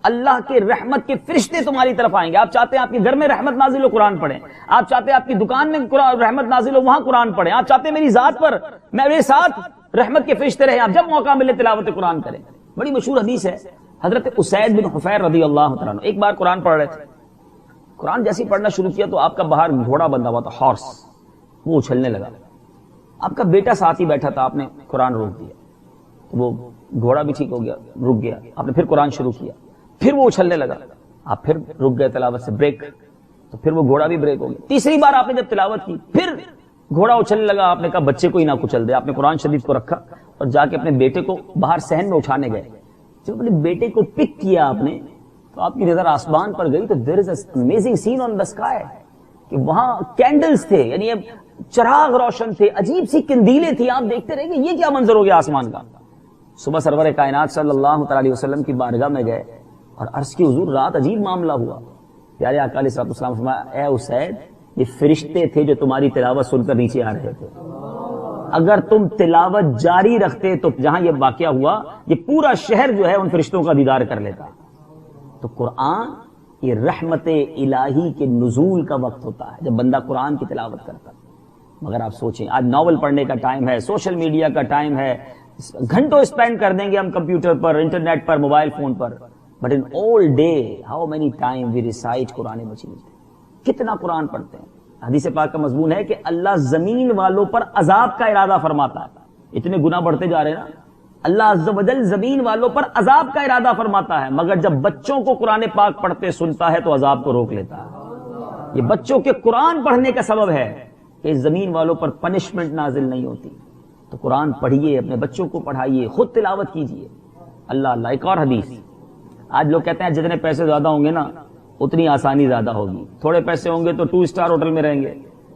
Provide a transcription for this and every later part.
اللہ کے رحمت کے فرشتے تمہاری طرف آئیں گے. آپ چاہتے ہیں آپ کے گھر میں رحمت نازل ہو, قرآن پڑھیں. آپ چاہتے ہیں آپ کی دکان میں رحمت نازل ہو, وہاں قرآن پڑھیں. آپ چاہتے ہیں میری ذات پر میرے ساتھ رحمت کے فرشتے رہیں, آپ جب موقع ملے تلاوت قرآن کریں. بڑی مشہور حدیث ہے, حضرت اسید بن حفیر رضی اللہ تعالیٰ عنہ ایک بار قرآن پڑھ رہے تھے. قرآن جیسے پڑھنا شروع کیا تو آپ کا باہر گھوڑا بندھا ہوا تھا, ہارس, وہ اچھلنے لگا. آپ کا بیٹا ساتھ ہی بیٹھا تھا, آپ نے قرآن روک دیا تو وہ گھوڑا بھی ٹھیک ہو گیا, رک گیا. آپ نے پھر قرآن شروع کیا, پھر وہ اچھلنے لگا, آپ پھر رک گئے تلاوت سے, بریک, تو پھر وہ گھوڑا بھی بریک ہو گیا. تیسری بار آپ نے جب تلاوت کی پھر گھوڑا اچھلنے لگا. آپ نے کہا بچے کو ہی نہ کچل دے. آپ نے قرآن شریف کو رکھا اور جا کے اپنے بیٹے کو باہر صحن میں اٹھانے گئے. جب اپنے بیٹے کو پک کیا آپ نے تو آپ کی نظر آسمان پر گئی تو there is an amazing scene on the sky, کہ وہاں کینڈلز تھے, یعنی چراغ روشن تھے, عجیب سی قندیلیں تھیں. آپ دیکھتے رہ گئے یہ کیا منظر ہو گیا آسمان کا. صبح سرور کائنات صلی اللہ تعالی علیہ وسلم کی بارگاہ میں گئے اور عرض کی حضور رات عجیب معاملہ ہوا. پیارے آقا علیہ الصلوۃ والسلام فرمایا, اے اسید, یہ فرشتے تھے جو تمہاری تلاوت سن کر نیچے آ رہے تھے. اگر تم تلاوت جاری رکھتے تو جہاں یہ واقعہ ہوا یہ پورا شہر جو ہے ان فرشتوں کا دیدار کر لیتا. تو قرآن یہ رحمت الہی کے نزول کا وقت ہوتا ہے جب بندہ قرآن کی تلاوت کرتا. مگر آپ سوچیں, آج ناول پڑھنے کا ٹائم ہے, سوشل میڈیا کا ٹائم ہے, گھنٹوں اسپینڈ کر دیں گے ہم computer per, internet per, mobile phone per. But in all day how many time we recite قرآن مجید. کتنا قرآن پڑھتے ہیں. حدیث پاک کا مضمون ہے کہ اللہ زمین والوں پر عذاب کا ارادہ فرماتا ہے. اتنے گناہ بڑھتے جا رہے ہیں نا, اللہ عز و جل زمین والوں پر عذاب کا ارادہ فرماتا ہے, مگر جب بچوں کو قرآن پاک پڑھتے سنتا ہے تو عذاب کو روک لیتا ہے. یہ بچوں کے قرآن پڑھنے کا سبب ہے کہ زمین والوں پر پنشمنٹ نازل نہیں ہوتی. تو قرآن پڑھیے, اپنے بچوں کو پڑھائیے, خود تلاوت کیجیے. اللہ اللہ. ایک اور حدیث, آج لوگ کہتے ہیں جتنے پیسے زیادہ ہوں گے نا اتنی آسانی زیادہ ہوگی. تھوڑے پیسے ہوں گے تو 2 اسٹار ہوٹل میں رہیں گے,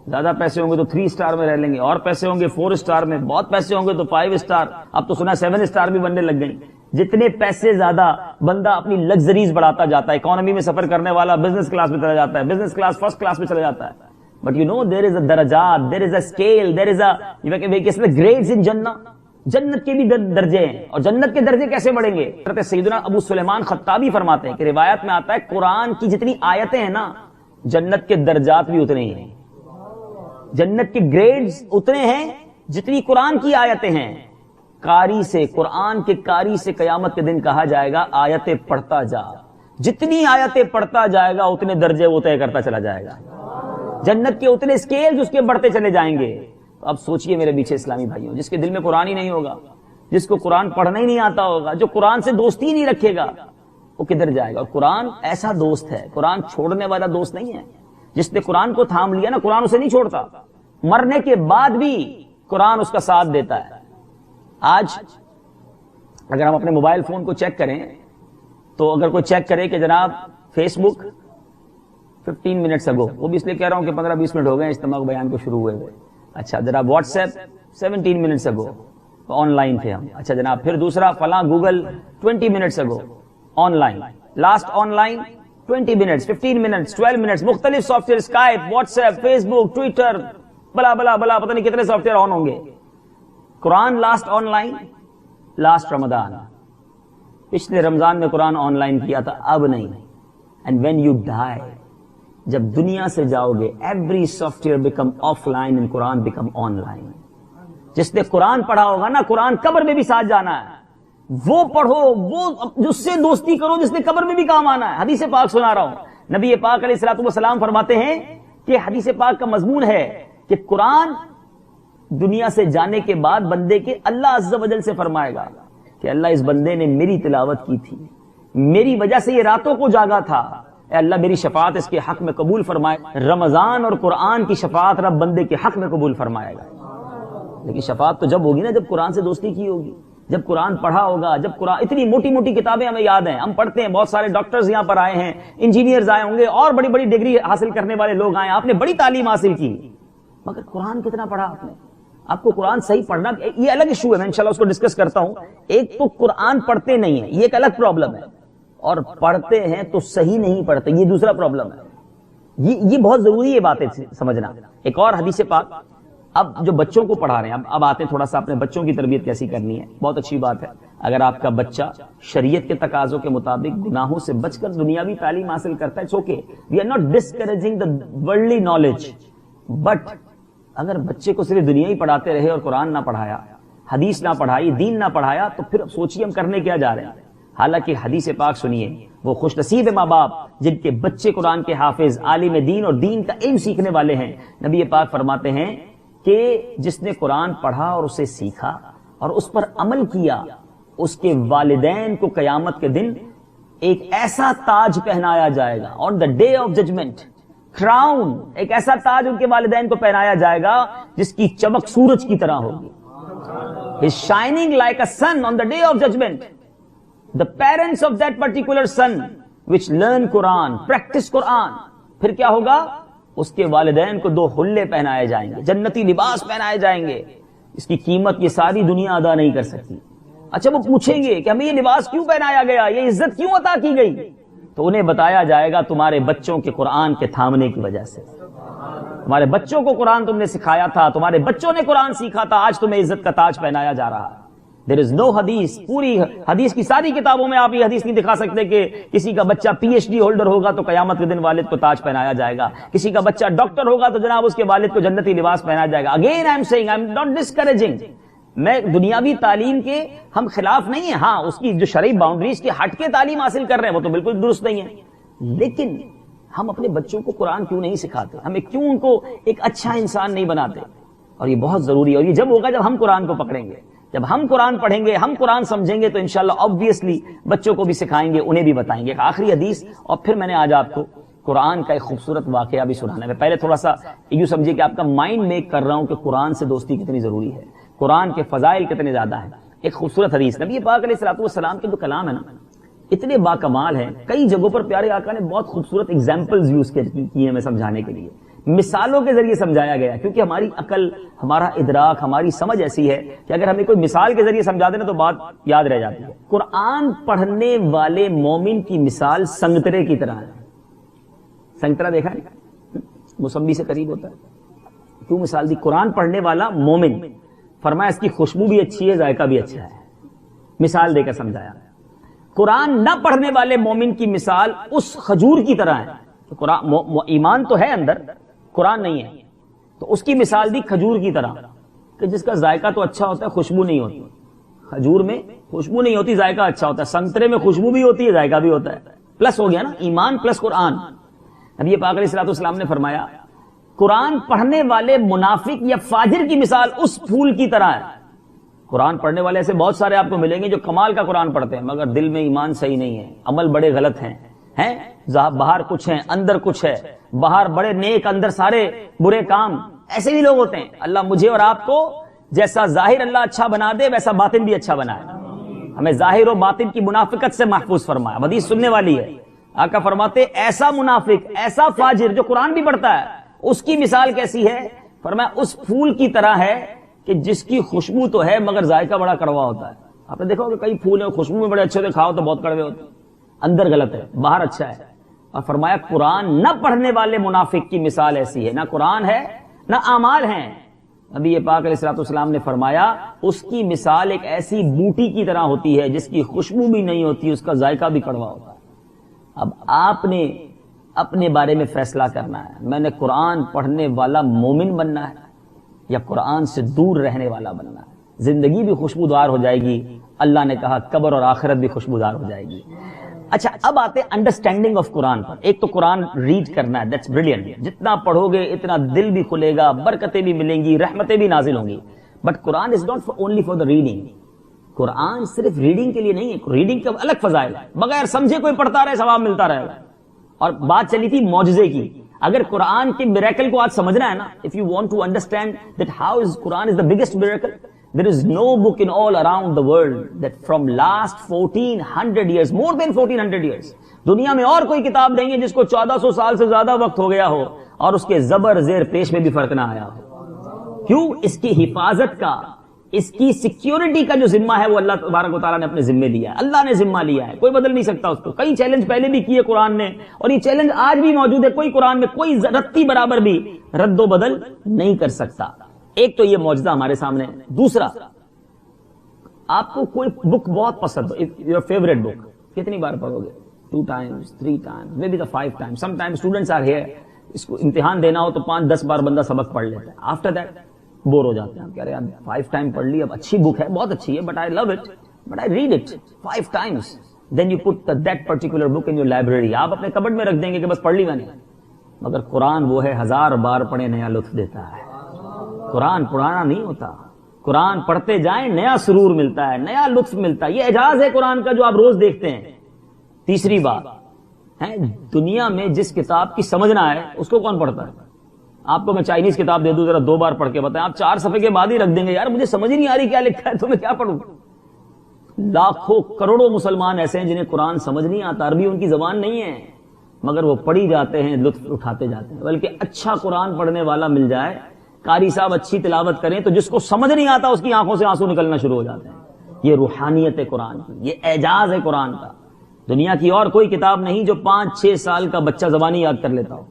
زیادہ پیسے ہوں گے تو 3 اسٹار میں رہ لیں گے, اور پیسے ہوں گے 4 اسٹار میں, بہت پیسے ہوں گے تو 5 اسٹار, اب تو سنا 7 اسٹار بھی بننے لگ گئی. جتنے پیسے زیادہ بندہ اپنی لگژریز بڑھاتا جاتا ہے. اکانومی میں سفر کرنے والا بزنس کلاس میں چلا جاتا ہے, بزنس کلاس فرسٹ کلاس میں چلا جاتا ہے. بٹ یو نو دیر از اے درجات, دیر از a scale, there is a grades ان جنہ. جنت کے بھی درجے ہیں, اور جنت کے درجے کیسے بڑھیں گے. حضرت سیدنا ابو سلیمان خطابی فرماتے ہیں کہ روایت میں آتا ہے قرآن کی جتنی آیتیں ہیں نا جنت کے درجات بھی اتنے ہی ہیں, جنت کے گریڈز اتنے ہیں جتنی قرآن کی آیتیں ہیں. قاری سے, قرآن کے قاری سے قیامت کے دن کہا جائے گا آیتیں پڑھتا جا, جتنی آیتیں پڑھتا جائے گا اتنے درجے وہ طے کرتا چلا جائے گا. جنت کے اتنے اسکیل اس کے بڑھتے چلے جائیں گے. تو اب سوچئے میرے پیچھے اسلامی بھائیوں, جس کے دل میں قرآن ہی نہیں ہوگا, جس کو قرآن پڑھنا ہی نہیں آتا ہوگا, جو قرآن سے دوستی ہی نہیں رکھے گا, وہ کدھر جائے گا. اور قرآن ایسا دوست ہے, قرآن چھوڑنے والا دوست نہیں ہے. جس نے قرآن کو تھام لیا نا قرآن اسے نہیں چھوڑتا, مرنے کے بعد بھی قرآن اس کا ساتھ دیتا ہے. آج اگر ہم اپنے موبائل فون کو چیک کریں تو اگر کوئی چیک کرے کہ جناب فیس بک 15 منٹس اگو, وہ بھی اس لیے کہہ رہا ہوں کہ 15-20 منٹ ہو گئے اجتماع بیان کو شروع ہوئے ہوئے. اچھا جناب what's app 17 minutes ago on line تھے ہم. اچھا جناب پھر دوسرا فلاں Google 20 minutes ago online, last online 20 minutes, 15 minutes, 12 minutes, مختلف software, Skype, WhatsApp, Facebook, Twitter, blah blah بلا, پتہ نہیں کتنے سافٹ ویئر آن ہوں گے. قرآن لاسٹ آن لائن لاسٹ رمضان, پچھلے رمضان میں قرآن آن لائن کیا تھا, اب نہیں. اینڈ وین یو ڈائی, جب دنیا سے جاؤ گے, every soft where become of line and Quran become on line. جس نے قرآن پڑھا ہوگا نا قرآن قبر میں بھی ساتھ جانا ہے, وہ پڑھو, وہ جس سے دوستی کرو جس نے قبر میں بھی کام آنا ہے. حدیث پاک سنا رہا ہوں, نبی پاک علیہ الصلوۃ والسلام فرماتے ہیں کہ حدیث پاک کا مضمون ہے کہ قرآن دنیا سے جانے کے بعد بندے کے اللہ عز و جل سے فرمائے گا کہ اللہ اس بندے نے میری تلاوت کی تھی, میری وجہ سے یہ راتوں کو جاگا تھا, اے اللہ میری شفاعت اس کے حق میں قبول فرمائے. رمضان اور قرآن کی شفاعت رب بندے کے حق میں قبول فرمائے گا. لیکن شفاعت تو جب ہوگی نا جب قرآن سے دوستی کی ہوگی, جب قرآن پڑھا ہوگا, جب قرآن, اتنی موٹی موٹی کتابیں ہمیں یاد ہیں, ہم پڑھتے ہیں, بہت سارے ڈاکٹرز یہاں پر آئے ہیں, انجینئرز آئے ہوں گے, اور بڑی بڑی ڈگری حاصل کرنے والے لوگ آئے, آپ نے بڑی تعلیم حاصل کی, مگر قرآن کتنا پڑھا آپ نے؟ آپ کو قرآن صحیح پڑھنا, یہ الگ ایشو ہے, میں انشاءاللہ اس کو ڈسکس کرتا ہوں. ایک تو قرآن پڑھتے نہیں ہیں, یہ ایک الگ پرابلم ہے, اور پڑھتے ہیں تو صحیح نہیں پڑھتے, یہ دوسرا پرابلم ہے. یہ بہت ضروری ہے باتیں سمجھنا. ایک اور حدیث پاک, اب جو بچوں کو پڑھا رہے ہیں, اب آتے ہیں تھوڑا سا اپنے بچوں کی تربیت کیسی کرنی ہے, بہت اچھی بات ہے. اگر آپ کا بچہ شریعت کے تقاضوں کے مطابق گناہوں سے بچ کر دنیاوی تعلیم حاصل کرتا ہے، it's okay, we are not discouraging the worldly knowledge, but اگر بچے کو صرف دنیا ہی پڑھاتے رہے اور قرآن نہ پڑھایا، حدیث نہ پڑھائی، دین نہ پڑھایا، تو پھر سوچیے ہم کرنے کیا جا رہے ہیں۔ حالانکہ حدیث پاک سنیے، وہ خوش نصیب ماں باپ جن کے بچے قرآن کے حافظ، عالم دین اور دین کا علم سیکھنے والے ہیں۔ نبی پاک فرماتے ہیں کہ جس نے قرآن پڑھا اور اسے سیکھا اور اس پر عمل کیا، اس کے والدین کو قیامت کے دن ایک ایسا تاج پہنایا جائے گا، on the day of judgment, crown, ایک ایسا تاج ان کے والدین کو پہنایا جائے گا جس کی چمک سورج کی طرح ہوگی۔ He is shining like a sun on the day of judgment. The parents of that particular son which learn Quran, practice Quran، پھر کیا ہوگا؟ اس کے والدین کو 2 حلے پہنائے جائیں گے، جنتی لباس پہنائے جائیں گے، اس کی قیمت یہ ساری دنیا ادا نہیں کر سکتی۔ اچھا وہ پوچھیں گے کہ ہمیں یہ لباس کیوں پہنایا گیا، یہ عزت کیوں عطا کی گئی؟ تو انہیں بتایا جائے گا تمہارے بچوں کے قرآن کے تھامنے کی وجہ سے، تمہارے بچوں کو قرآن تم نے سکھایا تھا، تمہارے بچوں نے قرآن سیکھا تھا، آج تمہیں عزت کا تاج پہنایا جا رہا ہے۔ دیر از نو حدیث، پوری حدیث کی ساری کتابوں میں آپ یہ حدیث نہیں دکھا سکتے کہ کسی کا بچہ پی ایچ ڈی ہولڈر ہوگا تو قیامت کے دن والد کو تاج پہنایا جائے گا، کسی کا بچہ ڈاکٹر ہوگا تو جناب اس کے والد کو جنتی لباس پہنایا جائے گا۔ Again I am saying, I am not discouraging, میں دنیاوی تعلیم کے ہم خلاف نہیں ہیں، ہاں اس کی جو شرعی باؤنڈریز کے ہٹ کے تعلیم حاصل کر رہے ہیں وہ تو بالکل درست نہیں ہے، لیکن ہم اپنے بچوں کو قرآن کیوں نہیں سکھاتے؟ ہمیں کیوں ان کو ایک اچھا انسان نہیں بناتے؟ اور یہ بہت ضروری ہے، اور یہ جب ہوگا جب ہم قرآن کو پکڑیں گے، جب ہم قرآن پڑھیں گے، ہم قرآن سمجھیں گے، تو انشاءاللہ obviously بچوں کو بھی سکھائیں گے، انہیں بھی بتائیں گے۔ ایک آخری حدیث اور پھر میں نے آج آپ کو قرآن کا ایک خوبصورت واقعہ بھی سنانا ہے۔ پہلے تھوڑا سا یوں سمجھیے کہ آپ کا مائنڈ میک کر رہا ہوں کہ قرآن سے دوستی کتنی ضروری ہے، قرآن کے فضائل کتنے زیادہ ہیں۔ ایک خوبصورت حدیث، نبی پاک علیہ الصلوۃ والسلام کے جو کلام ہے نا اتنے باکمال ہیں، کئی جگہوں پر پیارے آقا نے بہت خوبصورت ایگزامپلز یوز کیے ہیں ہمیں سمجھانے کے لیے، مثالوں کے ذریعے سمجھایا گیا، کیونکہ ہماری عقل، ہمارا ادراک، ہماری سمجھ ایسی ہے کہ اگر ہمیں کوئی مثال کے ذریعے سمجھا دے نا تو بات یاد رہ جاتی ہے۔ قرآن پڑھنے والے مومن کی مثال سنگترے کی طرح ہے۔ سنگترا دیکھا ہے، موسمی سے قریب ہوتا ہے، کیوں مثال دی؟ قرآن پڑھنے والا مومن، فرمایا اس کی خوشبو بھی اچھی ہے، ذائقہ بھی اچھا ہے، مثال دے کر سمجھایا۔ قرآن نہ پڑھنے والے مومن کی مثال اس کھجور کی طرح ہے، قرآن ایمان تو ہے اندر، قرآن نہیں ہے، تو اس کی مثال دی کھجور کی طرح کہ جس کا ذائقہ تو اچھا ہوتا ہے، خوشبو نہیں ہوتی۔ کھجور میں خوشبو نہیں ہوتی، ذائقہ اچھا ہوتا ہے، سنگترے میں خوشبو بھی ہوتی ہے، ذائقہ بھی ہوتا ہے، پلس ہو گیا نا ایمان پلس قرآن۔ نبی پاک علیہ الصلوۃ والسلام نے فرمایا قرآن پڑھنے والے منافق یا فاجر کی مثال اس پھول کی طرح ہے۔ قرآن پڑھنے والے ایسے بہت سارے آپ کو ملیں گے جو کمال کا قرآن پڑھتے ہیں مگر دل میں ایمان صحیح نہیں ہے، عمل بڑے غلط ہیں، باہر کچھ ہیں اندر کچھ ہے، باہر بڑے نیک اندر سارے برے کام، ایسے بھی لوگ ہوتے ہیں۔ اللہ مجھے اور آپ کو جیسا ظاہر اللہ اچھا بنا دے ویسا باطن بھی اچھا بنائے، ہمیں ظاہر و باطن کی منافقت سے محفوظ فرمایا۔ حدیث سننے والی ہے، آقا فرماتے ایسا منافق، ایسا فاجر جو قرآن بھی پڑھتا ہے، اس کی مثال کیسی ہے؟ فرمایا اس پھول کی طرح ہے کہ جس کی خوشبو تو ہے مگر ذائقہ بڑا کڑوا ہوتا ہے۔ آپ نے دیکھا ہوگا کئی پھول ہیں خوشبو میں بڑے اچھے ہوتے، کھاؤ تو بہت کڑوے ہوتے، اندر غلط ہے باہر اچھا ہے۔ اور فرمایا قرآن نہ پڑھنے والے منافق کی مثال ایسی ہے، نہ قرآن ہے نہ اعمال ہیں۔ نبی پاک علیہ الصلوۃ والسلام نے فرمایا اس کی مثال ایک ایسی بوٹی کی طرح ہوتی ہے جس کی خوشبو بھی نہیں ہوتی، اس کا ذائقہ بھی کڑوا ہوتا ہے۔ اب آپ نے اپنے بارے میں فیصلہ کرنا ہے، میں نے قرآن پڑھنے والا مومن بننا ہے یا قرآن سے دور رہنے والا بننا ہے۔ زندگی بھی خوشبودار ہو جائے گی، اللہ نے کہا قبر اور آخرت بھی خوشبودار ہو جائے گی۔ اچھا اب آتے انڈرسٹینڈنگ آف قرآن پر۔ ایک تو قرآن ریڈ کرنا ہے، دیٹس بریلینٹ، جتنا پڑھو گے اتنا دل بھی کھلے گا، برکتیں بھی ملیں گی، رحمتیں بھی نازل ہوں گی۔ بٹ قرآن is not only for the reading, قرآن صرف ریڈنگ کے لیے نہیں ہے، ریڈنگ کا الگ فضائل ہے، بغیر سمجھے کوئی پڑھتا رہے ثواب ملتا رہے گا۔ اور بات چلی تھی معجزے کی، اگر قرآن کے میریکل کو آج سمجھنا ہے نا، if you want to understand that how is Quran is the biggest miracle, there is no book in all around the world that from last 1400 years, more than 1400 years، دنیا میں اور کوئی کتاب نہیں ہے جس کو 1400 سال سے زیادہ وقت ہو گیا ہو اور اس کے زبر زیر پیش میں بھی فرق نہ آیا ہو۔ کیوں؟ اس کی حفاظت کا، اس کی سیکیورٹی کا جو ذمہ ہے وہ اللہ تبارک و تعالیٰ نے اپنے ذمے لیا ہے، اللہ نے ذمہ لیا ہے، کوئی بدل نہیں سکتا اس کو۔ کئی چیلنج پہلے بھی کیے قرآن نے اور یہ چیلنج آج بھی موجود ہے، کوئی قرآن میں کوئی رتی برابر بھی رد و بدل نہیں کر سکتا۔ ایک تو یہ معجزہ ہمارے سامنے ہے۔ دوسرا آپ کو کوئی بک بہت پسند ہو, یور فیوریٹ بک, کتنی بار پڑھو گے؟ 2 times, 3 times, maybe the 5 times. Sometimes students are here, اس کو امتحان دینا ہو تو 5-10 بار بندہ سبق پڑھ لیتا ہے. آفٹر دیٹ بور ہو جاتے ہیں, کہہ رہے ہیں 5 times پڑھ لی, اب اچھی بک ہے, بہت اچھی ہے, but I love it, but I read it 5 times. Then you put that particular book in your library. آپ اپنے کبڈ میں رکھ دیں گے کہ بس پڑھ لی میں نے. مگر قرآن وہ ہے 1000 بار پڑھے نیا لطف دیتا ہے. قرآن پرانا نہیں ہوتا, قرآن پڑھتے جائیں نیا سرور ملتا ہے, نیا لطف ملتا ہے. یہ اعجاز ہے قرآن کا جو آپ روز دیکھتے ہیں. تیسری بات ہے, دنیا میں جس کتاب کی سمجھنا ہے اس کو کون پڑھتا ہے؟ آپ کو میں چائنیز کتاب دے دوں, ذرا 2 بار پڑھ کے بتائیں, آپ 4 صفحے کے بعد ہی رکھ دیں گے, یار مجھے سمجھ ہی نہیں آ رہی کیا لکھا ہے, تو میں کیا پڑھوں. لاکھوں کروڑوں مسلمان ایسے ہیں جنہیں قرآن سمجھ نہیں آتا, عربی ان کی زبان نہیں ہے, مگر وہ پڑھی جاتے ہیں, لطف اٹھاتے جاتے ہیں. بلکہ اچھا قرآن پڑھنے والا مل جائے, قاری صاحب اچھی تلاوت کریں تو جس کو سمجھ نہیں آتا اس کی آنکھوں سے آنسو نکلنا شروع ہو جاتے ہیں. یہ روحانیت ہے قرآن کی, یہ اعجاز ہے قرآن کا. دنیا کی اور کوئی کتاب نہیں جو 5-6 سال کا بچہ زبانی یاد کر لیتا ہو.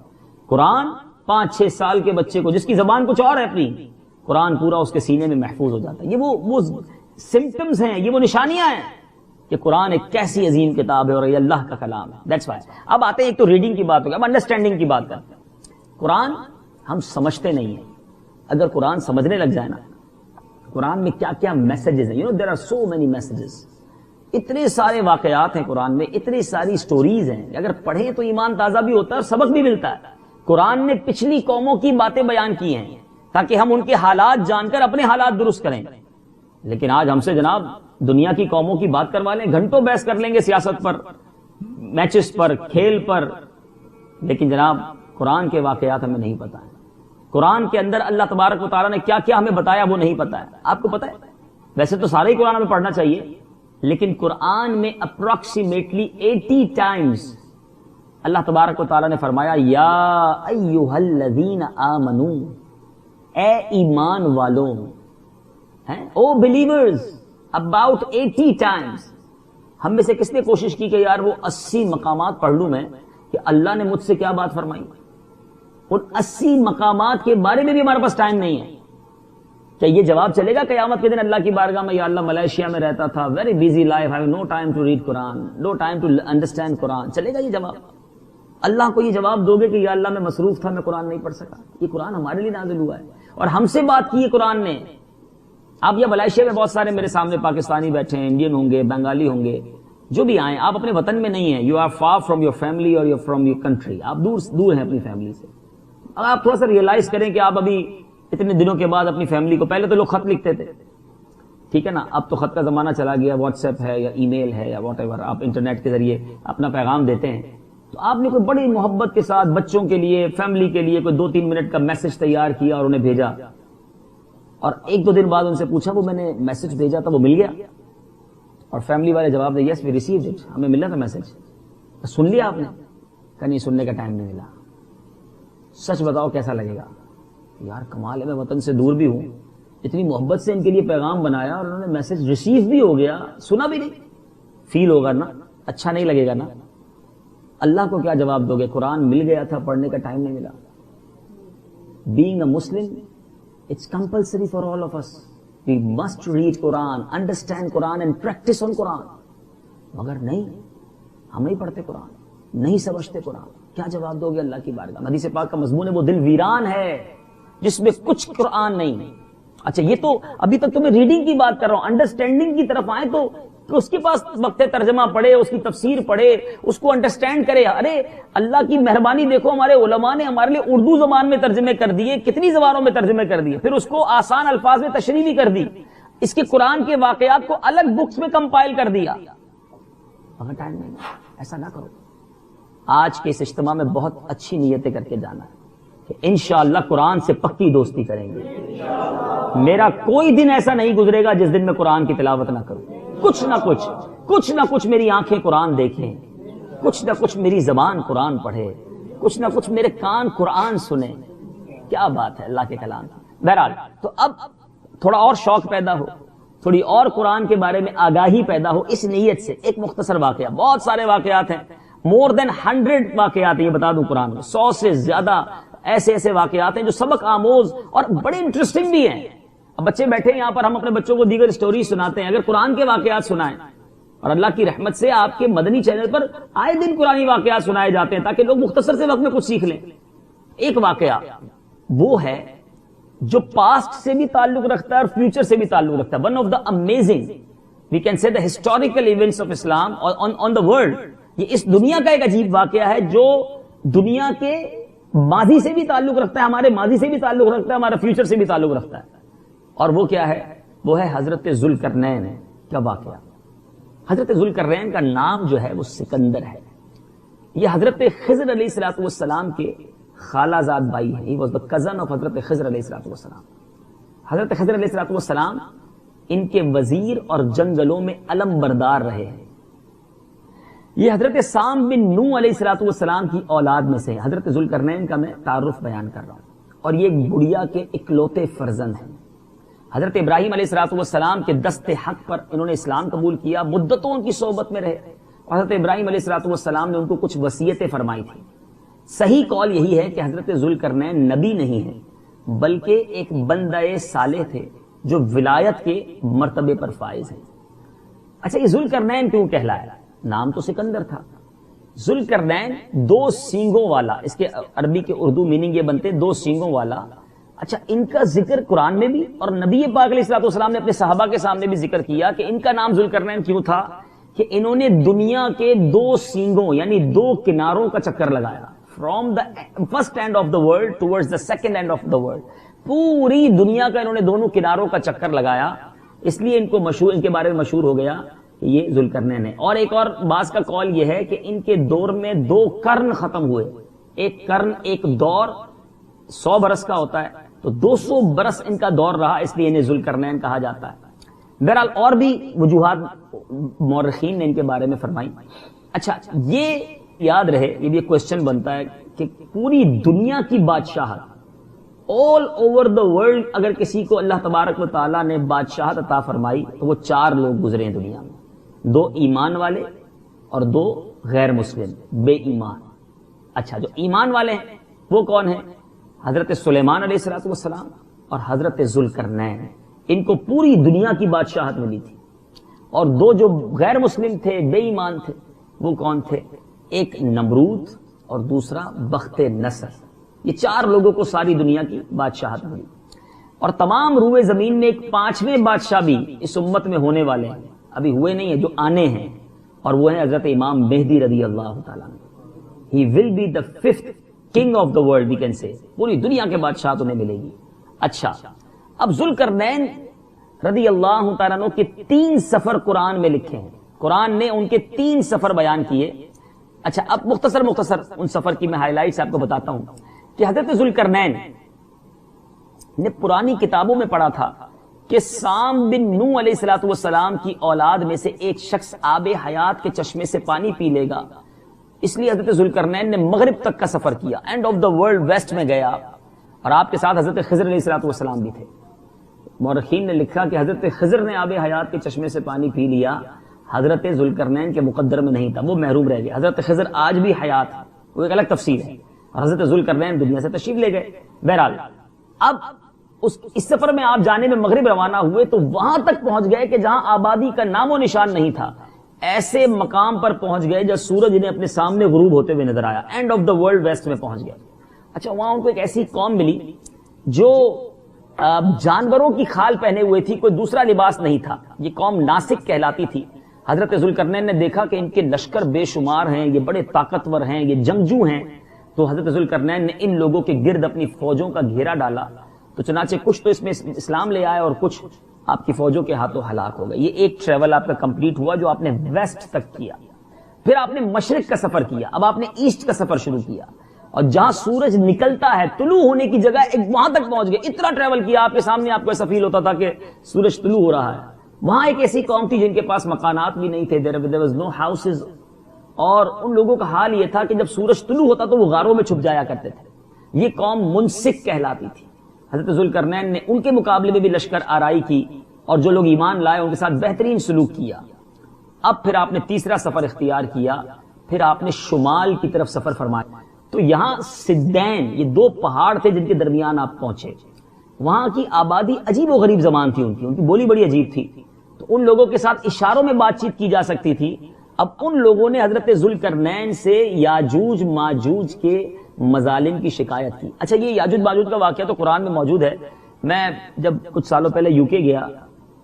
قرآن 5-6 سال کے بچے کو, جس کی زبان کچھ اور ہے اپنی, قرآن پورا اس کے سینے میں محفوظ ہو جاتا ہے. یہ وہ سمپٹمز ہیں, یہ وہ نشانیاں ہیں کہ قرآن ایک کیسی عظیم کتاب ہے اور یہ اللہ کا کلام ہے. That's why. اب آتے ہیں, ایک تو ریڈنگ کی بات ہو گئی, اب انڈرسٹینڈنگ کی بات کرتے ہیں. قرآن ہم سمجھتے نہیں ہیں. اگر قرآن سمجھنے لگ جائے نا, قرآن میں کیا کیا میسجز ہیں, there are so many messages. اتنے سارے واقعات ہیں قرآن میں, اتنی ساری سٹوریز ہیں, اگر پڑھیں تو ایمان تازہ بھی ہوتا ہے اور سبق بھی ملتا ہے. قرآن نے پچھلی قوموں کی باتیں بیان کی ہیں تاکہ ہم ان کے حالات جان کر اپنے حالات درست کریں. لیکن آج ہم سے جناب دنیا کی قوموں کی بات کروا لیں, گھنٹوں بحث کر لیں گے سیاست پر, میچز پر, کھیل پر, لیکن جناب قرآن کے واقعات ہمیں نہیں پتا ہے. قرآن کے اندر اللہ تبارک و تعالیٰ نے کیا کیا ہمیں بتایا وہ نہیں پتا ہے. آپ کو پتا ہے, ویسے تو سارے ہی قرآن ہمیں پڑھنا چاہیے, لیکن قرآن میں اپروکسیمیٹلی 80 times اللہ تبارک و تعالیٰ نے فرمایا یا ایھا الذین آمنو, اے ایمان والوں, او بلیورز, about 80 times. ہم میں سے کس نے کوشش کی کہ یار وہ 80 مقامات پڑھ لوں میں کہ اللہ نے مجھ سے کیا بات فرمائی. ان 80 مقامات کے بارے میں بھی ہمارے پاس ٹائم نہیں ہے. کیا یہ جواب چلے گا قیامت کے دن اللہ کی بارگاہ میں, یا اللہ ملائیشیا میں رہتا تھا, very busy life, have no time to read قرآن, نو ٹائم ٹو انڈرسٹینڈ قرآن, چلے گا یہ جواب؟ اللہ کو یہ جواب دو گے کہ یا اللہ میں مصروف تھا, میں قرآن نہیں پڑھ سکا. یہ قرآن ہمارے لیے نازل ہوا ہے اور ہم سے بات کی ہے قرآن نے. آپ یہ ملائیشیا میں بہت سارے میرے سامنے پاکستانی بیٹھے ہیں, انڈین ہوں گے, بنگالی ہوں گے, جو بھی آئیں, آپ اپنے وطن میں نہیں ہیں. You are far from your family اور یو فرام یور کنٹری, آپ دور ہیں اپنی فیملی سے. اب آپ تھوڑا سا ریئلائز کریں کہ آپ ابھی اتنے دنوں کے بعد اپنی فیملی کو, پہلے تو لوگ خط لکھتے تھے, ٹھیک ہے نا, اب تو خط کا زمانہ چلا گیا, واٹس ایپ ہے یا ای میل ہے یا واٹ ایور, آپ انٹرنیٹ کے ذریعے اپنا پیغام دیتے ہیں. تو آپ نے کوئی بڑی محبت کے ساتھ بچوں کے لیے, فیملی کے لیے کوئی 2-3 منٹ کا میسج تیار کیا اور انہیں بھیجا, اور 1-2 دن بعد ان سے پوچھا وہ میں نے میسج بھیجا تھا وہ مل گیا, اور فیملی والے جواب دے یس وی ریسیوڈ اٹ, ہمیں ملا تھا میسج. سن لیا آپ نے؟ کہ نہیں, سننے کا ٹائم نہیں ملا. سچ بتاؤ کیسا لگے گا؟ یار کمال ہے, میں وطن سے دور بھی ہوں, اتنی محبت سے ان کے لیے پیغام بنایا اور انہوں نے میسج ریسیو بھی ہو گیا, سنا بھی نہیں. فیل ہوگا نا, اچھا نہیں لگے گا نا. اللہ کو کیا جواب دو گے؟ قرآن مل گیا تھا, پڑھنے کا ٹائم نہیں ملا. Being a Muslim, it's compulsory for all of us. We must read Quran, understand Quran and practice on Quran. مگر نہیں, ہم نہیں پڑھتے قرآن, نہیں سمجھتے قرآن. کیا جواب دو گے اللہ کی بارگاہ میں؟ حدیث پاک کا مضمون ہے وہ دل ویران ہے جس میں کچھ قرآن نہیں. اچھا یہ تو ابھی تک تو میں ریڈنگ کی بات کر رہا ہوں, انڈرسٹینڈنگ کی طرف آئے تو اس کے پاس وقت ترجمہ پڑھے, اس کی تفسیر پڑھے, اس کو انڈرسٹینڈ کرے. ارے اللہ کی مہربانی دیکھو, ہمارے علماء نے ہمارے لیے اردو زبان میں ترجمے کر دیے, کتنی زبانوں میں ترجمے کر دیے, پھر اس کو آسان الفاظ میں تشریح بھی کر دی, اس کے قرآن کے واقعات کو الگ بکس میں کمپائل کر دیا. مگر ٹائم نہیں, ایسا نہ کرو. آج کے اس اجتماع میں بہت اچھی نیتیں کر کے جانا ہے کہ انشاءاللہ قرآن سے پکی دوستی کریں گے. میرا کوئی دن ایسا نہیں گزرے گا جس دن میں قرآن کی تلاوت نہ کروں. کچھ نہ کچھ میری آنکھیں قرآن دیکھیں, کچھ نہ کچھ میری زبان قرآن پڑھے, کچھ نہ کچھ میرے کان قرآن سنیں. کیا بات ہے اللہ کے کلام. بہرحال تو اب تھوڑا اور شوق پیدا ہو, تھوڑی اور قرآن کے بارے میں آگاہی پیدا ہو, اس نیت سے ایک مختصر واقعہ, بہت سارے واقعات ہیں, مور دین 100 واقعات ہیں, یہ بتا دوں قرآن میں 100 سے زیادہ ایسے واقعات ہیں جو سبق آموز اور بڑے انٹرسٹنگ بھی ہیں. اب بچے بیٹھے ہیں یہاں پر، ہم اپنے بچوں کو دیگر سٹوری سناتے ہیں، اگر قرآن کے واقعات سنائیں، اور اللہ کی رحمت سے آپ کے مدنی چینل پر آئے دن قرآنی واقعات سنائے جاتے ہیں تاکہ لوگ مختصر سے وقت میں کچھ سیکھ لیں۔ ایک واقعہ وہ ہے جو پاسٹ سے بھی تعلق رکھتا ہے اور فیوچر سے بھی تعلق رکھتا ہے۔ One of the amazing we can say the historical events of Islam on the world, یہ اس دنیا کا ایک عجیب واقعہ ہے جو دنیا کے ماضی سے بھی تعلق رکھتا ہے، ہمارے ماضی سے بھی تعلق رکھتا ہے، ہمارا فیوچر سے بھی تعلق رکھتا ہے۔ اور وہ کیا ہے؟ وہ ہے حضرت ذوالقرنین کا واقعہ۔ حضرت ذوالقرنین کا نام جو ہے وہ سکندر ہے۔ یہ حضرت خضر علیہ الصلوۃ والسلام کے خالہ زاد بھائی ہے۔ He was the cousin of حضرت خضر علیہ الصلوۃ والسلام۔ حضرت خضر علیہ الصلوۃ والسلام ان کے وزیر اور جنگلوں میں علم بردار رہے ہیں۔ یہ حضرت سام بن نوح علیہ الصلوۃ والسلام کی اولاد میں سے ہے۔ حضرت ذوالقرنین کا میں تعارف بیان کر رہا ہوں، اور یہ ایک گڑیا کے اکلوتے فرزند ہیں۔ حضرت ابراہیم علیہ الصلوۃ والسلام کے دست حق پر انہوں نے اسلام قبول کیا، مدتوں ان کی صحبت میں رہے، اور حضرت ابراہیم علیہ الصلوۃ والسلام نے ان کو کچھ وصیتیں فرمائی تھی۔ صحیح قول یہی ہے کہ حضرت ذوالقرنین نبی نہیں ہے بلکہ ایک بندہ صالح تھے جو ولایت کے مرتبے پر فائز ہیں۔ اچھا، یہ ذوالقرنین کیوں کہلایا؟ نام تو سکندر تھا۔ ذوالقرنین دو سینگوں والا، اس کے عربی کے اردو میننگ یہ بنتے دو سینگوں والا۔ اچھا، ان کا ذکر قرآن میں بھی اور نبی پاک علیہ الصلوۃ والسلام نے اپنے صحابہ کے سامنے بھی ذکر کیا کہ ان کا نام ذوالقرنین کیوں تھا، کہ انہوں نے دنیا کے دو سینگوں یعنی دو کناروں کا چکر لگایا، from the first and of the world towards the second and of the world. پوری دنیا کا انہوں نے دونوں کناروں کا چکر لگایا، اس لیے ان کو مشہور، ان کے بارے میں مشہور ہو گیا کہ یہ ذوالقرنین ہے۔ اور ایک اور بعض کا قول یہ ہے کہ ان کے دور میں دو قرن ختم ہوئے، ایک قرن ایک دور 100 برس کا ہوتا ہے، تو 200 برس ان کا دور رہا، اس لیے انہیں ذوالقرنین کہا جاتا ہے۔ بہرحال اور بھی وجوہات مورخین نے ان کے بارے میں فرمائی۔ اچھا، یہ یاد رہے، یہ بھی ایک کوشچن بنتا ہے کہ پوری دنیا کی بادشاہت، آل اوور دا ورلڈ، اگر کسی کو اللہ تبارک و تعالیٰ نے بادشاہت عطا فرمائی تو وہ 4 لوگ گزرے ہیں دنیا میں، 2 ایمان والے اور 2 غیر مسلم بے ایمان۔ اچھا، جو ایمان والے ہیں وہ کون ہیں؟ حضرت سلیمان علیہ الصلوۃ والسلام اور حضرت ذوالقرنین، ان کو پوری دنیا کی بادشاہت ملی تھی۔ اور 2 جو غیر مسلم تھے، بے ایمان تھے، وہ کون تھے؟ ایک نمرود اور دوسرا بخت نصر۔ یہ 4 لوگوں کو ساری دنیا کی بادشاہت ملی، اور تمام روئے زمین میں ایک 5ویں بادشاہ بھی اس امت میں ہونے والے ہیں، ابھی ہوئے نہیں ہیں، جو آنے ہیں، اور وہ ہیں حضرت امام مہدی رضی اللہ تعالیٰ عنہ۔ He will be the 5th king of the world, we can say, پوری دنیا کے بادشاہت انہیں ملے گی۔ اچھا، اب ذوالقرنین رضی اللہ تعالیٰ عنہ کے 3 سفر قرآن میں لکھے ہیں، قرآن نے ان کے 3 سفر بیان کیے۔ اچھا، اب مختصر ان سفر کی میں ہائی لائٹس آپ کو بتاتا ہوں کہ حضرت ذوالقرنین نے پرانی کتابوں میں پڑھا تھا کہ سام بن نوح علیہ الصلوۃ والسلام کی اولاد میں سے ایک شخص آب حیات کے چشمے سے پانی پی لے گا، اس لیے حضرت ذوالقرنین نے مغرب تک کا سفر کیا، end of the world west میں گیا، اور آپ کے ساتھ حضرت خضر علیہ الصلوۃ والسلام بھی تھے۔ مورخین نے لکھا کہ حضرت خضر نے آب حیات کے چشمے سے پانی پی لیا، حضرت ذوالقرنین کے مقدر میں نہیں تھا، وہ محروم رہ گیا۔ حضرت خضر آج بھی حیات ہے، وہ ایک الگ تفسیر ہے، اور حضرت ذوالقرنین دنیا سے تشریف لے گئے۔ بہرحال اب اس سفر میں آپ جانے میں مغرب روانہ ہوئے تو وہاں تک پہنچ گئے کہ جہاں آبادی کا نام و نشان نہیں تھا، ایسے مقام پر پہنچ گئے جب سورج انہیں اپنے سامنے غروب ہوتے ہوئے نظر آیا، end of the world west میں پہنچ گئے۔ اچھا، وہاں ان کو ایک ایسی قوم ملی جو جانوروں کی کھال پہنے ہوئے تھی، کوئی دوسرا لباس نہیں تھا، یہ قوم ناسک کہلاتی تھی۔ حضرت ذوالقرنین نے دیکھا کہ ان کے لشکر بے شمار ہیں، یہ بڑے طاقتور ہیں، یہ جنگجو ہیں، تو حضرت ذوالقرنین نے ان لوگوں کے گرد اپنی فوجوں کا گھیرا ڈالا، تو چنانچہ کچھ تو اس میں اسلام لے آئے اور کچھ آپ کی فوجوں کے ہاتھوں ہلاک ہو گئے۔ یہ ایک ٹریول آپ کا کمپلیٹ ہوا جو آپ نے ویسٹ تک کیا، پھر آپ نے مشرق کا سفر کیا، اب آپ نے ایسٹ کا سفر شروع کیا، اور جہاں سورج نکلتا ہے طلوع ہونے کی جگہ ایک وہاں تک پہنچ گئے، اتنا ٹریول کیا، آپ کے سامنے آپ کو ایسا فیل ہوتا تھا کہ سورج طلوع ہو رہا ہے۔ وہاں ایک ایسی قوم تھی جن کے پاس مکانات بھی نہیں تھے، there was no houses، اور ان لوگوں کا حال یہ تھا کہ جب سورج طلوع ہوتا تو وہ غاروں میں چھپ جایا کرتے تھے۔ یہ قوم منسک کہلاتی تھی۔ حضرت ذوالقرنین نے ان کے مقابلے میں بھی لشکر آرائی کی، اور جو لوگ ایمان لائے ان کے ساتھ بہترین سلوک کیا۔ اب پھر آپ نے تیسرا سفر اختیار کیا، پھر آپ نے شمال کی طرف سفر فرمایا، تو یہاں سدین، یہ 2 پہاڑ تھے جن کے درمیان آپ پہنچے۔ وہاں کی آبادی عجیب و غریب زبان تھی، ان کی بولی بڑی عجیب تھی، تو ان لوگوں کے ساتھ اشاروں میں بات چیت کی جا سکتی تھی۔ اب ان لوگوں نے حضرت ذوالقرنین سے یاجوج ماجوج کے مظالم کی شکایت کی۔ اچھا، یہ یاجوج ماجوج کا واقعہ تو قرآن میں موجود ہے۔ میں جب کچھ سالوں پہلے یو کے گیا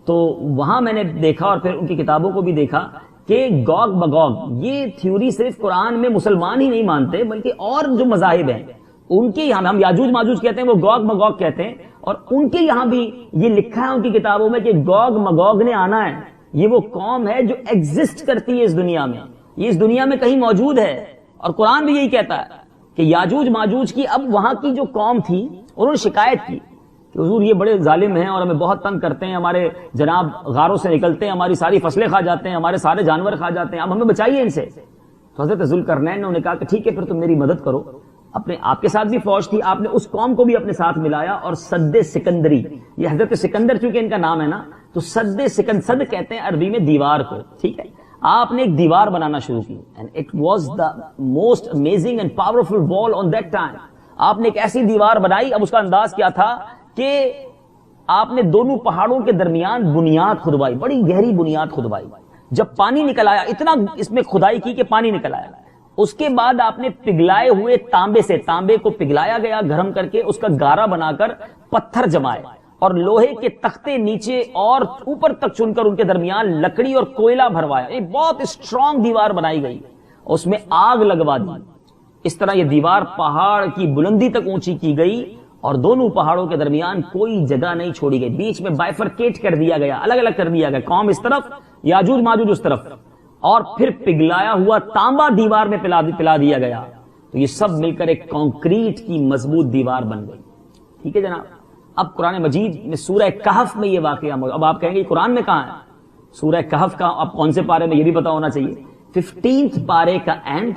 تو وہاں میں نے دیکھا اور پھر ان کی کتابوں کو بھی دیکھا کہ گوگ مگوگ یہ تھیوری صرف قرآن میں مسلمان ہی نہیں مانتے بلکہ اور جو مذاہب ہیں ان کے یہاں، ہم یاجوج ماجوج کہتے ہیں، وہ گوگ مگوگ کہتے ہیں، اور ان کے یہاں بھی یہ لکھا ہے ان کی کتابوں میں کہ گوگ مگوگ نے آنا ہے۔ یہ وہ قوم ہے جو ایگزسٹ کرتی ہے اس دنیا میں، یہ اس دنیا میں کہیں موجود ہے، اور قرآن بھی یہی کہتا ہے کہ یاجوج ماجوج کی اب وہاں کی جو قوم تھی انہوں نے شکایت کی کہ حضور یہ بڑے ظالم ہیں اور ہمیں بہت تنگ کرتے ہیں، ہمارے جناب غاروں سے نکلتے ہیں، ہماری ساری فصلیں کھا جاتے ہیں، ہمارے سارے جانور کھا جاتے ہیں، اب ہمیں بچائیے ان سے۔ تو حضرت ذوالقرنین نے انہیں کہا کہ ٹھیک ہے پھر تم میری مدد کرو۔ اپنے آپ کے ساتھ بھی فوج تھی، آپ نے اس قوم کو بھی اپنے ساتھ ملایا اور سد سکندری، یہ حضرت سکندر چونکہ ان کا نام ہے نا، تو سد کہتے ہیں عربی میں دیوار کو، ٹھیک ہے، آپ نے ایک دیوار بنانا شروع کی، and it was the most amazing and powerful wall on that time۔ آپ نے ایک ایسی دیوار بنائی، اب اس کا انداز کیا تھا کہ آپ نے دونوں پہاڑوں کے درمیان بنیاد کھدوائی، بڑی گہری بنیاد کھدوائی، جب پانی نکل آیا، اتنا اس میں کھدائی کی کہ پانی نکل آیا، اس کے بعد آپ نے پگھلائے ہوئے تانبے کو پگھلایا گیا گرم کر کے، اس کا گارا بنا کر پتھر جمائے اور لوہے کے تختے نیچے اور اوپر تک چن کر ان کے درمیان لکڑی اور کوئلہ بھروایا، ایک بہت اسٹرانگ دیوار بنائی گئی، اس میں آگ لگوا دی۔ اس طرح یہ دیوار پہاڑ کی بلندی تک اونچی کی گئی اور دونوں پہاڑوں کے درمیان کوئی جگہ نہیں چھوڑی گئی، بیچ میں بائفرکیٹ کر دیا گیا، الگ الگ کر دیا گیا، قوم اس طرف، یاجوج ماجوج اس طرف، اور پھر پگھلایا ہوا تانبا دیوار میں پلا دیا گیا، تو یہ سب مل کر ایک کانکریٹ کی مضبوط دیوار بن گئی۔ ٹھیک ہے جناب، اب قرآن مجید میں سورہ کہف میں یہ واقعہ موجود۔ اب آپ کہیں گے قرآن میں کہاں ہے؟ سورہ کہف کا اب کون سے پارے میں یہ بھی پتا ہونا چاہیے، 15 پارے کا اینڈ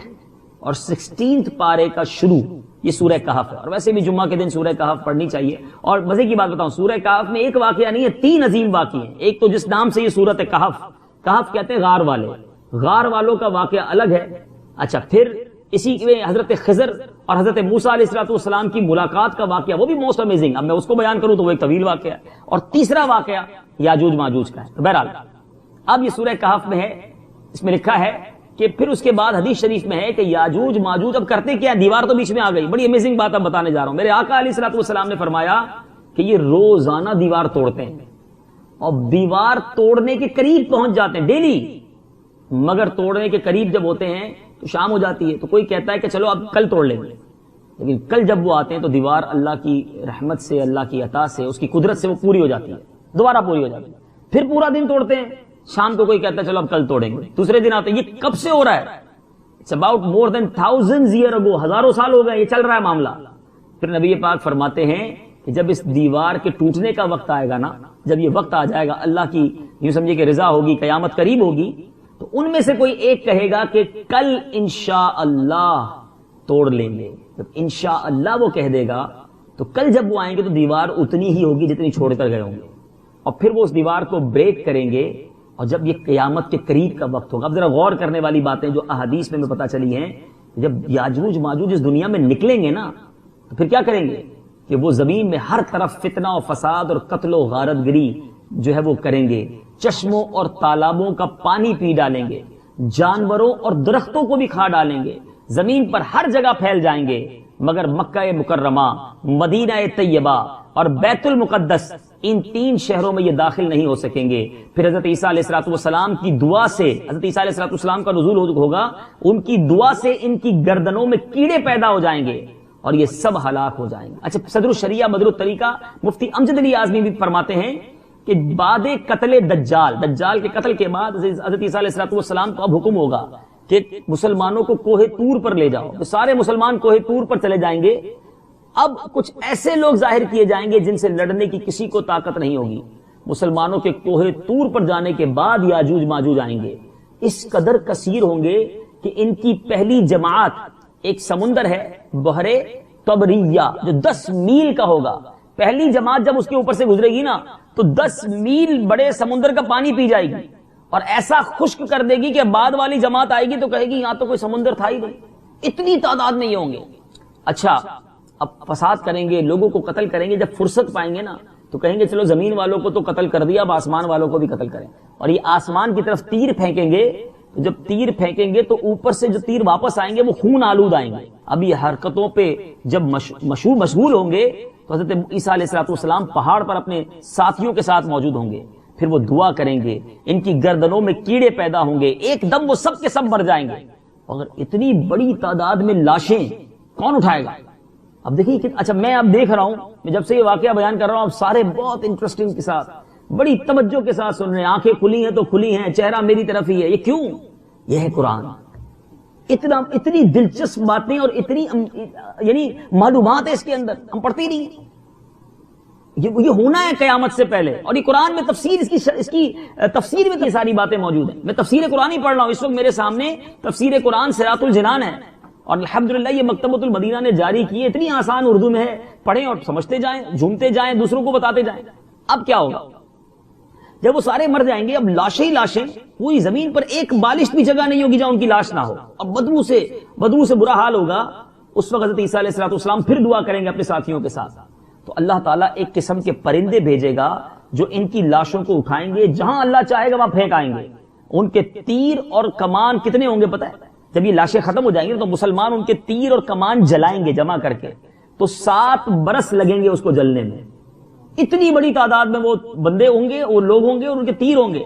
اور 16 پارے کا شروع، یہ سورہ کہف ہے، اور ویسے بھی جمعہ کے دن سورہ کہف پڑھنی چاہیے۔ اور مزے کی بات بتاؤں، سورہ کہف میں ایک واقعہ نہیں ہے، 3 عظیم واقعے ہیں۔ ایک تو جس نام سے یہ سورت کہف، کہف کہتے ہیں غار والے، غار والوں کا واقعہ الگ ہے۔ اچھا، پھر اسی میں حضرت خضر اور حضرت موسیٰ علیہ السلام کی ملاقات کا واقعہ، وہ بھی موسٹ امیزنگ، اب میں اس کو بیان کروں تو وہ ایک طویل واقعہ ہے، اور تیسرا واقعہ یاجوج ماجوج کا ہے۔ تو بہرحال اب یہ سورہ کہف میں ہے، اس میں لکھا ہے کہ پھر اس کے بعد حدیث شریف میں ہے کہ یاجوج ماجوج اب کرتے کیا، دیوار تو بیچ میں آ گئی، بڑی امیزنگ بات اب بتانے جا رہا ہوں۔ میرے آقا علیہ السلام نے فرمایا کہ یہ روزانہ دیوار توڑتے ہیں اور دیوار توڑنے کے قریب پہنچ جاتے ہیں ڈیلی، مگر توڑنے کے قریب جب ہوتے ہیں تو شام ہو جاتی ہے، تو کوئی کہتا ہے کہ چلو اب کل توڑ لیں گے، لیکن کل جب وہ آتے ہیں تو دیوار اللہ کی رحمت سے، اللہ کی عطا سے، اس کی قدرت سے وہ پوری ہو جاتی ہے، دوبارہ پوری ہو جاتی ہے، پھر پورا دن توڑتے ہیں، شام کو کوئی کہتا ہے چلو اب کل توڑیں گے، دوسرے دن آتے ہیں۔ یہ کب سے ہو رہا ہے؟ It's about more than thousands years ago، ہزاروں سال ہو گئے یہ چل رہا ہے معاملہ۔ پھر نبی پاک فرماتے ہیں کہ جب اس دیوار کے ٹوٹنے کا وقت آئے گا نا، جب یہ وقت آ جائے گا، اللہ کی یوں سمجھے کہ رضا ہوگی، قیامت قریب ہوگی، تو ان میں سے کوئی ایک کہے گا کہ کل انشاءاللہ توڑ لیں گے۔ جب انشاءاللہ وہ کہہ دے گا تو کل جب وہ آئیں گے تو دیوار اتنی ہی ہوگی جتنی چھوڑ کر گئے ہوں گے، اور پھر وہ اس دیوار کو بریک کریں گے، اور جب یہ قیامت کے قریب کا وقت ہوگا۔ اب ذرا غور کرنے والی باتیں جو احادیث میں پتہ چلی ہیں، جب یاجوج ماجوج اس دنیا میں نکلیں گے نا تو پھر کیا کریں گے کہ وہ زمین میں ہر طرف فتنہ و فساد اور قتل و غارت گری جو ہے وہ کریں گے، چشموں اور تالابوں کا پانی پی ڈالیں گے، جانوروں اور درختوں کو بھی کھا ڈالیں گے، زمین پر ہر جگہ پھیل جائیں گے، مگر مکہ مکرمہ، مدینہ طیبہ اور بیت المقدس، ان 3 شہروں میں یہ داخل نہیں ہو سکیں گے۔ پھر حضرت عیسیٰ علیہ السلام کی دعا سے، حضرت عیسیٰ علیہ السلام کا نزول ہوگا، ان کی دعا سے ان کی گردنوں میں کیڑے پیدا ہو جائیں گے اور یہ سب ہلاک ہو جائیں گے۔ اچھا، صدر الشریعہ بدر الطریقہ مفتی امجد علی اعظمی بھی فرماتے ہیں کہ بعد قتل دجال کے قتل کے بعد حضرت عیسیٰ علیہ السلام کو اب حکم ہوگا کہ مسلمانوں کو کوہ طور پر لے جاؤ، تو سارے مسلمان کوہ طور پر چلے جائیں گے۔ اب کچھ ایسے لوگ ظاہر کیے جائیں گے جن سے لڑنے کی کسی کو طاقت نہیں ہوگی۔ مسلمانوں کے کوہ طور پر جانے کے بعد یاجوج ماجوج آئیں گے، اس قدر کثیر ہوں گے کہ ان کی پہلی جماعت، ایک سمندر ہے بحر طبریہ جو 10 میل کا ہوگا، پہلی جماعت جب اس کے اوپر سے گزرے گی نا تو 10 میل بڑے سمندر کا پانی پی جائے گی اور ایسا خشک کر دے گی کہ بعد والی جماعت آئے گی تو کہے گی یہاں تو کوئی سمندر تھا ہی نہیں، اتنی تعداد میں یہ ہوں گے۔ اچھا، اب فساد کریں گے، لوگوں کو قتل کریں گے. جب فرصت پائیں گے نا تو کہیں گے چلو زمین والوں کو تو قتل کر دیا، اب آسمان والوں کو بھی قتل کریں. اور یہ آسمان کی طرف تیر پھینکیں گے، جب تیر پھینکیں گے تو اوپر سے جو تیر واپس آئیں گے وہ خون آلود آئیں گے. اب یہ حرکتوں پہ جب مشغول ہوں گے تو حضرت عیسیٰ علیہ السلام پہاڑ پر اپنے ساتھیوں کے ساتھ موجود ہوں گے. پھر وہ دعا کریں گے، ان کی گردنوں میں کیڑے پیدا ہوں گے، ایک دم وہ سب کے سب مر جائیں گے. اگر اتنی بڑی تعداد میں لاشیں کون اٹھائے گا؟ اب دیکھیے کہ اچھا میں اب دیکھ رہا ہوں، میں جب سے یہ واقعہ بیان کر رہا ہوں اب سارے بہت انٹرسٹنگ کے ساتھ بڑی توجہ کے ساتھ سن رہے ہیں. آنکھیں کھلی ہیں تو کھلی ہیں، چہرہ میری طرف ہی ہے. یہ کیوں؟ یہ ہے قرآن. اتنی دلچسپ باتیں اور اتنی یعنی معلومات ہے اس کے اندر، ہم پڑھتے ہی نہیں. یہ ہونا ہے قیامت سے پہلے. اور یہ قرآن میں تفسیر اس کی تفسیر میں ساری باتیں موجود ہیں. میں تفسیر قرآن ہی پڑھ رہا ہوں اس وقت، میرے سامنے تفسیر قرآن صراط الجنان ہے، اور الحمدللہ یہ مکتبۃ المدینہ نے جاری کی ہے. اتنی آسان اردو میں ہے، پڑھیں اور سمجھتے جائیں، جھومتے جائیں، دوسروں کو بتاتے جائیں. اب کیا ہوگا جب وہ سارے مر جائیں گے؟ اب لاشیں ہی لاشیں، پوری زمین پر ایک بالشت بھی جگہ نہیں ہوگی جہاں ان کی لاش نہ ہو. اب بدبو سے برا حال ہوگا. اس وقت حضرت عیسیٰ علیہ السلام پھر دعا کریں گے اپنے ساتھیوں کے ساتھ. تو اللہ تعالیٰ ایک قسم کے پرندے بھیجے گا جو ان کی لاشوں کو اٹھائیں گے، جہاں اللہ چاہے گا وہاں پھینک آئیں گے. ان کے تیر اور کمان کتنے ہوں گے پتہ ہے؟ جب یہ لاشیں ختم ہو جائیں گے تو مسلمان ان کے تیر اور کمان جلائیں گے جمع کر کے، تو 7 برس لگیں گے اس کو جلنے میں. اتنی بڑی تعداد میں وہ بندے ہوں گے، وہ لوگ ہوں گے اور ان کے تیر ہوں گے.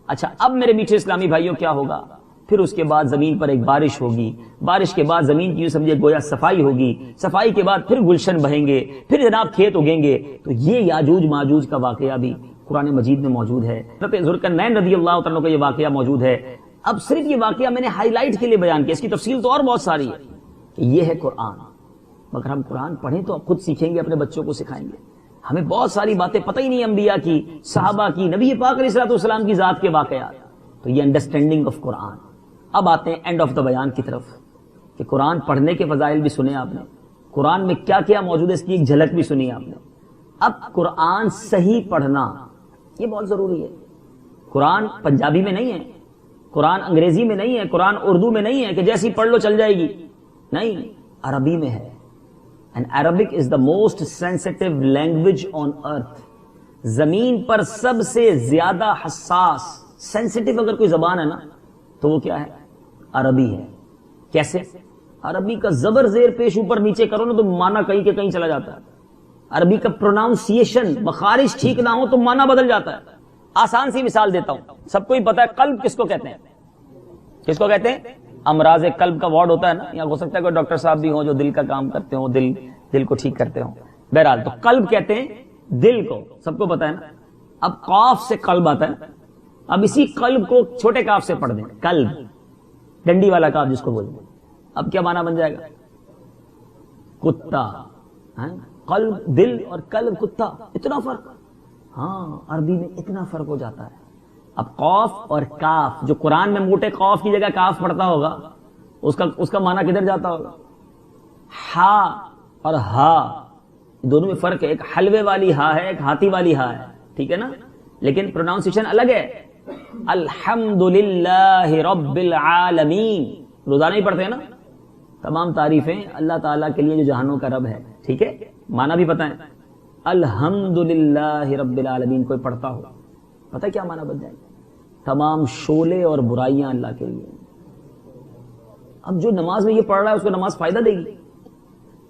اچھا اب میرے میٹھے اسلامی بھائیوں کیا ہوگا؟ پھر اس کے بعد زمین پر ایک بارش ہوگی، بارش کے بعد زمین کی سمجھے گویا صفائی ہوگی، صفائی کے بعد پھر گلشن بہیں گے، پھر جناب کھیت اگیں گے. تو یہ یاجوج ماجوج کا واقعہ بھی قرآن مجید میں موجود ہے. حضرت ذوالقرنین رضی اللہ تعالیٰ کا یہ واقعہ موجود ہے. اب صرف یہ واقعہ میں نے ہائی لائٹ کے لیے بیان کیا، اس کی تفصیل تو اور بہت ساری ہے. کہ یہ ہے قرآن. مگر ہم قرآن پڑھیں تو خود سیکھیں گے، اپنے بچوں کو سکھائیں گے. ہمیں بہت ساری باتیں پتہ ہی نہیں، انبیاء کی، صحابہ کی، نبی پاک علیہ السلام کی ذات کے واقعات. تو یہ انڈرسٹینڈنگ آف قرآن. اب آتے ہیں اینڈ آف دا بیان کی طرف کہ قرآن پڑھنے کے فضائل بھی سنے آپ نے، قرآن میں کیا کیا موجود ہے اس کی ایک جھلک بھی سنی آپ نے. اب قرآن صحیح پڑھنا یہ بہت ضروری ہے. قرآن پنجابی میں نہیں ہے، قرآن انگریزی میں نہیں ہے، قرآن اردو میں نہیں ہے کہ جیسی پڑھ لو چل جائے گی. نہیں، عربی میں ہے. And Arabic is the most sensitive language on earth. زمین پر سب سے زیادہ حساس سینسٹیو اگر کوئی زبان ہے نا تو وہ کیا ہے؟ عربی ہے. کیسے؟ عربی کا زبر زیر پیش اوپر نیچے کرو نا تو معنی کہیں کہ کہیں چلا جاتا ہے. عربی کا پروناؤنسیشن مخارج ٹھیک نہ ہو تو معنی بدل جاتا ہے. آسان سی مثال دیتا ہوں، سب کو ہی پتا ہے قلب کس کو کہتے ہیں؟ کس کو کہتے ہیں؟ امراض قلب کا وارڈ ہوتا ہے نا، یا ہو سکتا ہے کوئی ڈاکٹر صاحب بھی ہوں جو دل کا کام کرتے ہوں، دل کو ٹھیک کرتے ہوں. بہرحال تو قلب کہتے ہیں دل کو، سب کو پتا ہے نا. اب قاف سے قلب آتا ہے. اب اسی قلب کو چھوٹے کاف سے پڑھ دیں، قلب، ڈنڈی والا کاف جس کو بولتے ہیں. اب کیا معنی بن جائے گا؟ کتا. قلب دل اور قلب کتا، اتنا فرق. ہاں عربی میں اتنا فرق ہو جاتا ہے. اب قاف اور کاف، جو قرآن میں موٹے قاف کی جگہ کاف پڑھتا ہوگا اس کا معنی کدھر جاتا ہوگا؟ ہا اور ہا دونوں میں فرق ہے. ایک حلوے والی ہا ہے، ایک ہاتھی والی ہا ہے، ٹھیک ہے نا، لیکن پروناؤنسیشن الگ ہے. الحمدللہ رب العالمین روزانہ ہی پڑھتے ہیں نا. تمام تعریفیں اللہ تعالیٰ کے لیے جو جہانوں کا رب ہے، ٹھیک ہے، معنی بھی پتہ ہے. الحمدللہ رب العالمین کوئی پڑھتا ہو، پتہ کیا معنی بن جائے گا؟ تمام شعلے اور برائیاں اللہ کے لیے. اب جو نماز میں یہ پڑھ رہا ہے اس کو نماز فائدہ دے گی.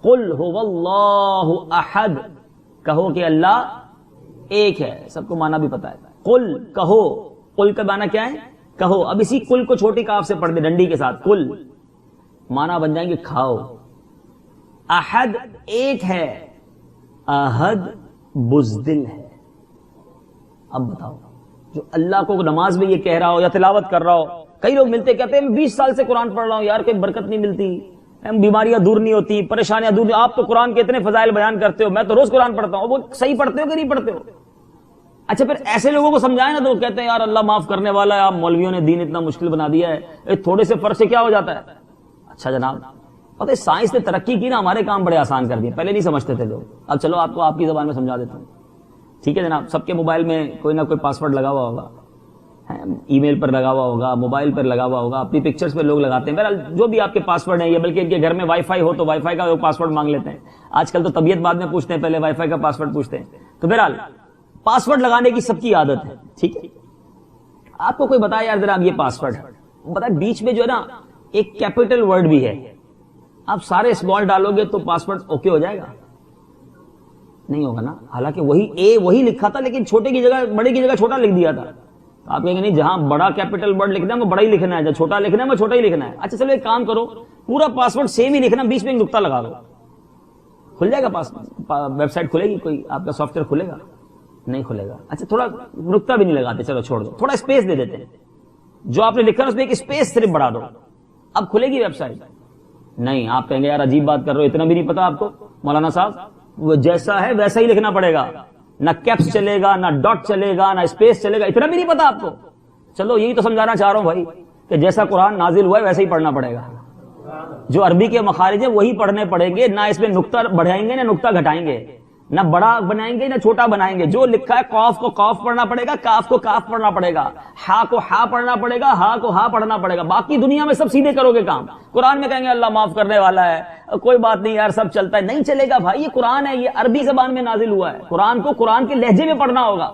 قل هو اللہ احد، کہو کہ اللہ ایک ہے. سب کو معنی بھی پتہ ہے. قل کہو، قل کا معنی کیا ہے؟ کہو. اب اسی قل کو چھوٹی کاف سے پڑھ دے ڈنڈی کے ساتھ، قل، معنی بن جائیں گے کھاؤ. احد ایک ہے، احد بزدل ہے. اب بتاؤ، جو اللہ کو نماز میں یہ کہہ رہا ہو یا تلاوت کر رہا ہو، کئی لوگ ملتے کہتے ہیں میں 20 سال سے قرآن پڑھ رہا ہوں یار، کوئی برکت نہیں ملتی، بیماریاں دور نہیں ہوتی، پریشانیاں دور نہیں. آپ تو قرآن کے اتنے فضائل بیان کرتے ہو، میں تو روز قرآن پڑھتا ہوں. وہ صحیح پڑھتے ہو کہ نہیں پڑھتے ہو؟ اچھا پھر ایسے لوگوں کو سمجھائیں نا تو وہ کہتے ہیں یار اللہ معاف کرنے والا ہے، آپ مولویوں نے دین اتنا مشکل بنا دیا ہے، تھوڑے سے فرق سے کیا ہو جاتا ہے. اچھا جناب، پتہ ہے سائنس نے ترقی کی نا، ہمارے کام بڑے آسان کر دیے، پہلے نہیں سمجھتے تھے لوگ. اب چلو آپ کو آپ کی زبان میں سمجھا دیتا ہوں، ٹھیک ہے جناب. سب کے موبائل میں کوئی نہ کوئی پاسورڈ لگا ہوا ہوگا، ای میل پر لگا ہوا ہوگا, موبائل پر لگا ہوا ہوگا, اپنی پکچرز پہ لوگ لگاتے ہیں. بہرحال جو بھی آپ کے پاسورڈ ہیں, یہ بلکہ ان کے گھر میں وائی فائی ہو تو وائی فائی کا وہ پاسورڈ مانگ لیتے ہیں. آج کل تو طبیعت بعد میں پوچھتے ہیں, پہلے وائی فائی کا پاسورڈ پوچھتے ہیں. تو بہرحال پاسورڈ لگانے کی سب کی عادت ہے, ٹھیک ہے. آپ کو کوئی بتایا یار ذرا یہ پاسورڈ بتائے, بیچ میں جو ہے نا ایک کیپٹل ورڈ بھی ہے, آپ سارے اسمال ڈالو گے تو پاسورڈ اوکے ہو جائے گا؟ نہیں ہوگا نا. حالانکہ وہی لکھا تھا, لیکن چھوٹے کی جگہ بڑے کی جگہ چھوٹا لکھ دیا تھا. آپ کہیں گے نہیں, جہاں بڑا کیپٹل ورڈ لکھنا ہے وہ بڑا ہی لکھنا ہے, جہاں چھوٹا لکھنا ہے وہ چھوٹا ہی لکھنا ہے. اچھا چلو ایک کام کرو, پورا پاسورڈ سیم ہی لکھنا, بیچ میں ایک نقطہ لگا دو, کھل جائے گا. ویب سائٹ کھلے گی, کوئی آپ کا سافٹ ویئر کھلے گا؟ نہیں کھلے گا. اچھا تھوڑا نقطہ بھی نہیں لگاتے, چلو چھوڑ دو, تھوڑا اسپیس دے دیتے ہیں. جو آپ نے لکھا اس میں ایک اسپیس صرف بڑھا دو, اب کھلے گی ویب سائٹ؟ نہیں. آپ کہیں گے یار عجیب بات کر رہے ہو, اتنا بھی نہیں پتا آپ کو مولانا صاحب. وہ جیسا ہے ویسا ہی لکھنا پڑے گا, نہ کیپس چلے گا, نہ ڈاٹ چلے گا, نہ اسپیس چلے گا. اتنا بھی نہیں پتا آپ کو؟ چلو یہی تو سمجھانا چاہ رہا ہوں بھائی, کہ جیسا قرآن نازل ہوا ہے ویسا ہی پڑھنا پڑے گا. جو عربی کے مخارج ہیں وہی پڑھنے پڑیں گے, نہ اس میں نقطہ بڑھائیں گے نہ نقطہ گھٹائیں گے, نہ بڑا بنائیں گے نہ چھوٹا بنائیں گے. جو لکھا ہے قاف کو قاف پڑھنا پڑے گا, کاف کو کاف پڑھنا پڑے گا, ہا کو ہا پڑھنا پڑے گا, ہا کو ہا پڑھنا پڑے گا. باقی دنیا میں سب سیدھے کرو گے کام. قرآن میں کہیں گے اللہ معاف کرنے والا ہے, کوئی بات نہیں یار سب چلتا ہے. نہیں چلے گا بھائی, یہ قرآن ہے, یہ عربی زبان میں نازل ہوا ہے. قرآن کو قرآن کے لہجے میں پڑھنا ہوگا.